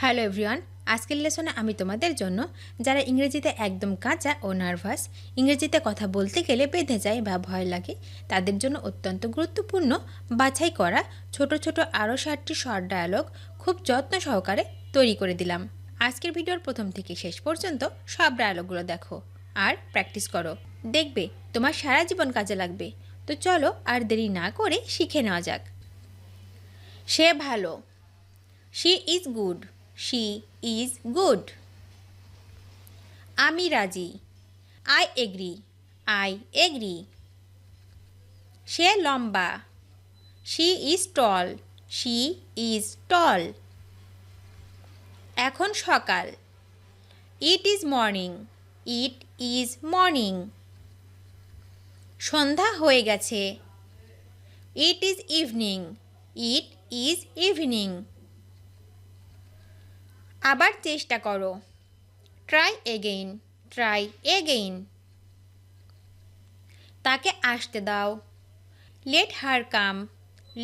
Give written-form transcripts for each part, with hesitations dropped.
Hello everyone, আজকের লেসনে আমি তোমাদের জন্য যারা ইংরেজিতে একদম কাঁচা ও নার্ভাস, ইংরেজিতে কথা বলতে গেলে বেঁধে যায় বা ভয় লাগে, তাদের জন্য অত্যন্ত গুরুত্বপূর্ণ বাছাই করা ছোট ছোট আরও 7টি শর্ট ডায়ালগ খুব যত্ন সহকারে তৈরি করে দিলাম। আজকের ভিডিওর প্রথম থেকে শেষ পর্যন্ত সব ডায়ালগগুলো দেখো আর প্র্যাকটিস করো, দেখবে তোমার সারা জীবন কাজে লাগবে। তো চলো আর দেরি না করে শিখে নেওয়া যাক। সে ভালো, she is good, she is good. আমি রাজি, I agree, I agree. সে লম্বা, she is tall, she is tall. এখন সকাল, it is morning, it is morning. সন্ধ্যা হয়ে গেছে, it is evening, it is evening. আবার চেষ্টা করো, ট্রাই এগেইন, ট্রাই এগেইন। তাকে আসতে দাও, লেট হার কাম,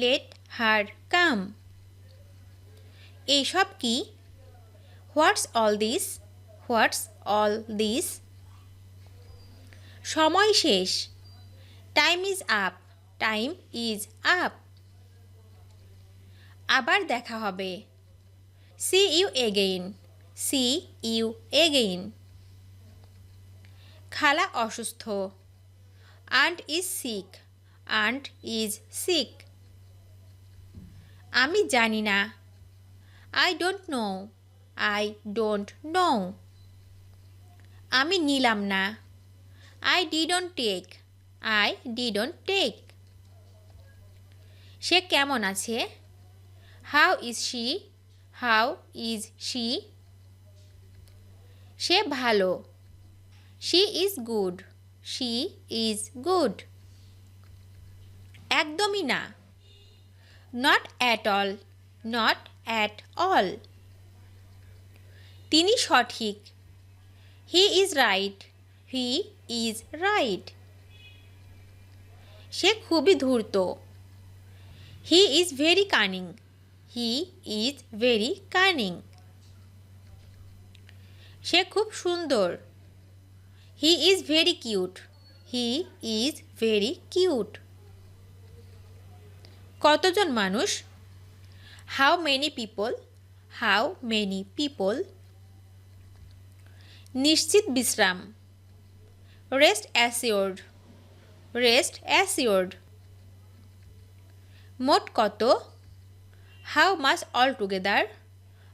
লেট হার কাম। এইসব কি, what's all this, what's all this. সময় শেষ, time is up, time is up. আবার দেখা হবে, see you again, see you again. খালা অসুস্থ, aunt is sick, aunt is sick. আমি জানি না, I don't know, I don't know. আমি নিলাম না, I didn't take, I didn't take. সে কেমন আছে, how is she, how is she. সে ভালো, she is good, she is good. একদমই না, not at all, not at all. তিনি সঠিক, he is right, he is right. সে খুবই ধূর্ত, he is very cunning, he is very cunning. সে খুব সুন্দর, he is very cute, he is very cute. কতজন মানুষ, how many people, how many people. নিশ্চিত বিশ্রাম, rest assured, rest assured. মোট কত, how much altogether,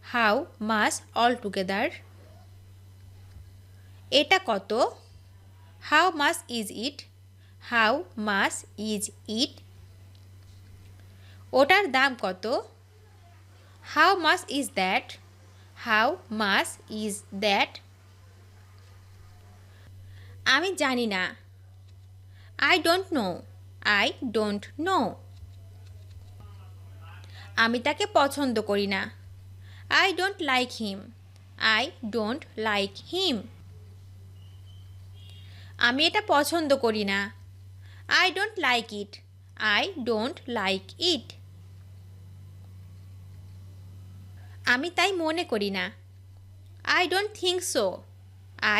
how much altogether. এটা কত, how much is it, how much is it. ওটার দাম কত, how much is that, how much is that. আমি জানি না, I don't know, I don't know. আমি তাকে পছন্দ করি না, I don't like him, I don't like him. আমি এটা পছন্দ করি না, I don't like it, I don't like it. আমি তাই মনে করি না, I don't think so,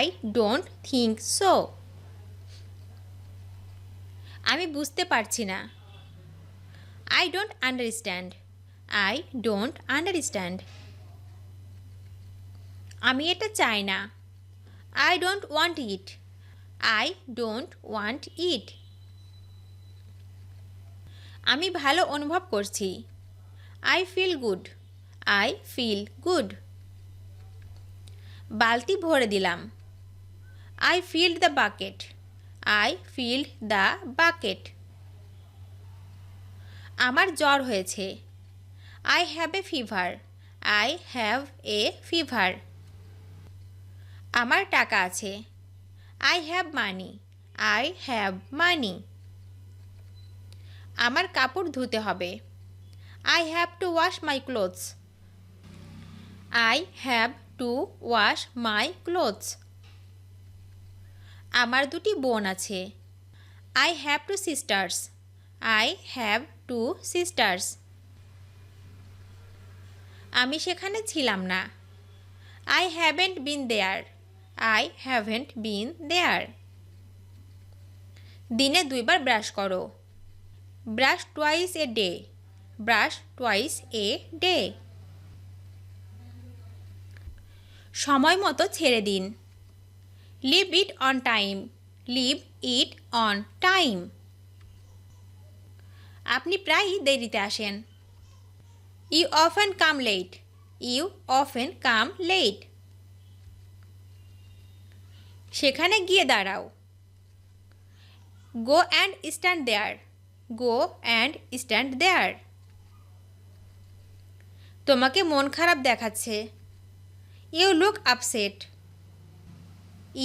I don't think so. আমি বুঝতে পারছি না, I don't understand, I don't understand. আমি এটা চাই না, I don't want it, I don't want it. আমি ভালো অনুভব করছি, I feel good, I feel good. বালতি ভরে দিলাম, I filled the bucket, I filled the bucket. আমার জ্বর হয়েছে, I have a fever, I have a fever. আমার টাকা আছে, I have money, I have money. আমার কাপড় ধুতে হবে, I have to wash my clothes, I have to wash my clothes. আমার দুটি বোন আছে, I have two sisters, I have two sisters. আমি সেখানে ছিলাম না। I haven't been there. I haven't been there. দিনে 2বার ব্রাশ করো। Brush twice a day. Brush twice a day. সময় মতো ছেড়ে দিন। Leave it on time. Leave it on time. আপনি প্রায়ই দেরিতে আসেন। You often come late. You often come late. সেখানে গিয়ে দাঁড়াও। Go and stand there. Go and stand there. তোমাকে মন খারাপ দেখাচ্ছে। You look upset.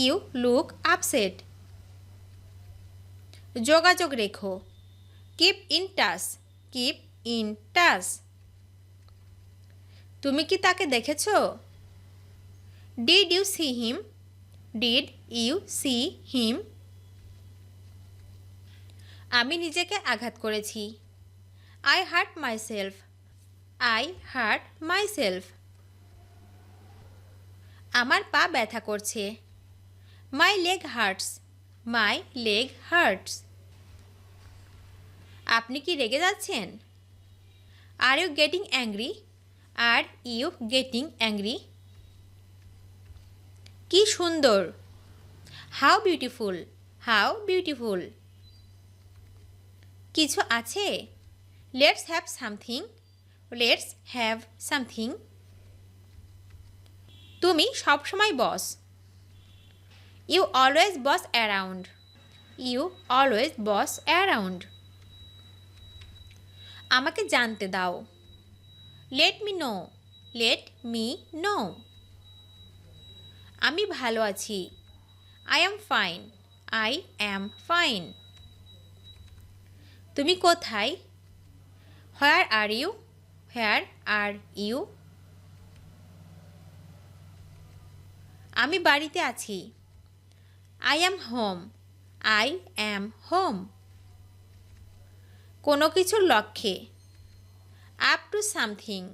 You look upset. যোগাযোগ রেখো। Keep in touch. Keep in touch. তুমি কি তাকে দেখেছো? Did you see him? Did you see him? আমি নিজেকে আঘাত করেছি। I hurt myself. I hurt myself. আমার পা ব্যথা করছে। My leg hurts. My leg hurts. আপনি কি রেগে যাচ্ছেন? Are you getting angry? Are you getting angry? কি সুন্দর! How beautiful! How beautiful! কিছু আছে? Let's have something. Let's have something. তুমি সবসময় বস। You always boss around. You always boss around. আমাকে জানতে দাও। Let me know. Let me know. আমি ভালো আছি। I am fine. I am fine. তুমি কোথায়? Where are you? Where are you? আমি বাড়িতে আছি। I am home. I am home. কোনো কিছুর লক্ষ্যে। Up to something.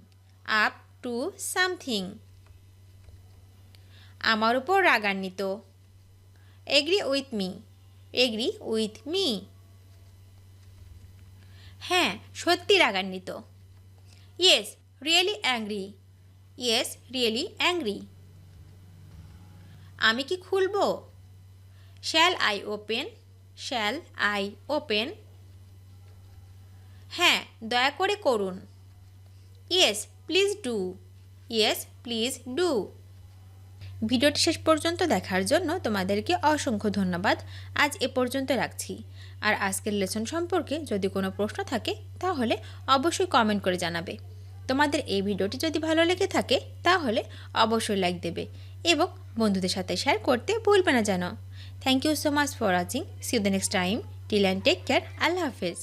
Up to something. আমার উপর রাগান্বিত। Agree with me. Agree with me. হ্যাঁ, সত্যি রাগান্বিত। Yes, really angry. Yes, really angry. আমি কি খুলবো? Shall I open? Shall I open? হ্যাঁ, দয়া করে করুন। Yes, please do. Yes, please do. ভিডিওটি শেষ পর্যন্ত দেখার জন্য তোমাদেরকে অসংখ্য ধন্যবাদ। আজ এ পর্যন্ত রাখছি। আর আজকের লেসন সম্পর্কে যদি কোনো প্রশ্ন থাকে তাহলে অবশ্যই কমেন্ট করে জানাবে। তোমাদের এই ভিডিওটি যদি ভালো লেগে থাকে তাহলে অবশ্যই লাইক দেবে এবং বন্ধুদের সাথে শেয়ার করতে ভুলবে না যেন। Thank you so much for watching. See you the next time. Till and take care. আল্লাহ হাফেজ।